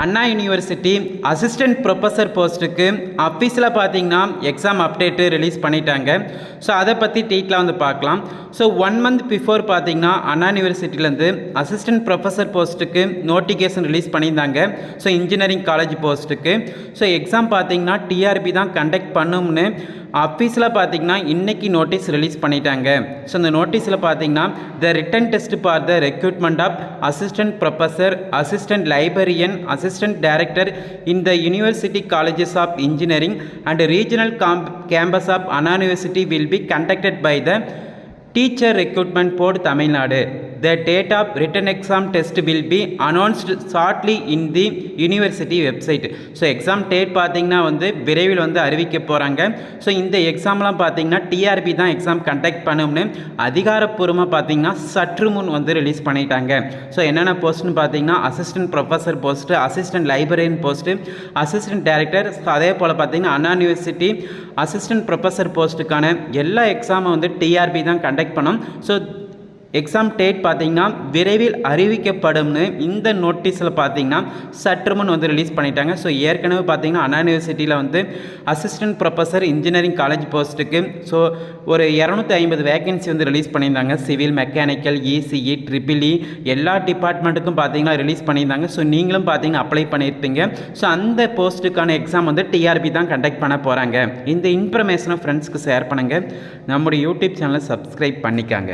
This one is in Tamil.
அண்ணா யூனிவர்சிட்டி அசிஸ்டன்ட் ப்ரொஃபஸர் போஸ்ட்டுக்கு அஃபீஸில் பார்த்தீங்கன்னா எக்ஸாம் அப்டேட்டு ரிலீஸ் பண்ணிட்டாங்க. ஸோ அதை பற்றி டீட்டெயிலாக வந்து பார்க்கலாம். ஸோ 1 மந்த் பிஃபோர் பார்த்தீங்கன்னா அண்ணா யூனிவர்சிட்டிலேருந்து அசிஸ்டன்ட் ப்ரொஃபஸர் போஸ்ட்டுக்கு நோட்டிஃபிகேஷன் ரிலீஸ் பண்ணியிருந்தாங்க. ஸோ இன்ஜினியரிங் காலேஜ் போஸ்ட்டுக்கு ஸோ எக்ஸாம் பார்த்தீங்கன்னா டிஆர்பி தான் கண்டக்ட் பண்ணும்னு அஃபீஸில் பார்த்தீங்கன்னா இன்றைக்கி நோட்டீஸ் ரிலீஸ் பண்ணிட்டாங்க. ஸோ இந்த நோட்டீஸில் பார்த்தீங்கன்னா the written test for the recruitment of assistant professor, assistant librarian, assistant director in the university colleges of engineering and regional campus of Anna university will be conducted by the teacher recruitment board Tamil Nadu. The date of written exam test will be announced shortly in the university website. So exam date பார்த்தீங்கன்னா வந்து விரைவில் வந்து அறிவிக்க போகிறாங்க. ஸோ இந்த எக்ஸாம்லாம் பார்த்தீங்கன்னா டிஆர்பி தான் எக்ஸாம் கண்டக்ட் பண்ணும்னு அதிகாரப்பூர்வமாக பார்த்தீங்கன்னா சற்று முன் வந்து ரிலீஸ் பண்ணிட்டாங்க. ஸோ என்னென்ன போஸ்ட்னு பார்த்தீங்கன்னா assistant professor post, assistant librarian post, assistant director, அதே போல் பார்த்தீங்கன்னா அண்ணா யூனிவர்சிட்டி அசிஸ்டன்ட் ப்ரொஃபஸர் போஸ்ட்டுக்கான எல்லா எக்ஸாமும் வந்து டிஆர்பி தான் கண்டக்ட் பண்ணும். ஸோ எக்ஸாம் டேட் பார்த்தீங்கன்னா விரைவில் அறிவிக்கப்படும்னு இந்த நோட்டீஸில் பார்த்தீங்கன்னா சற்று முன் வந்து ரிலீஸ் பண்ணிட்டாங்க. ஸோ ஏற்கனவே பார்த்தீங்கன்னா அண்ணா யூனிவர்சிட்டியில் வந்து அசிஸ்டன்ட் ப்ரொஃபஸர் இன்ஜினியரிங் காலேஜ் போஸ்ட்டுக்கு ஸோ ஒரு 250 வேகன்சி வந்து ரிலீஸ் பண்ணியிருந்தாங்க. சிவில், மெக்கானிக்கல், இசிஇ, ட்ரிபிள்இ எல்லா டிபார்ட்மெண்ட்டுக்கும் பார்த்தீங்கன்னா ரிலீஸ் பண்ணியிருந்தாங்க. ஸோ நீங்களும் பார்த்தீங்கன்னா அப்ளை பண்ணியிருப்பீங்க. ஸோ அந்த போஸ்ட்டுக்கான எக்ஸாம் வந்து டிஆர்பி தான் கண்டக்ட் பண்ண போகிறாங்க. இந்த இன்ஃபர்மேஷனை ஃப்ரெண்ட்ஸ்க்கு ஷேர் பண்ணுங்கள். நம்முடைய யூடியூப் சேனலை சப்ஸ்கிரைப் பண்ணிக்காங்க.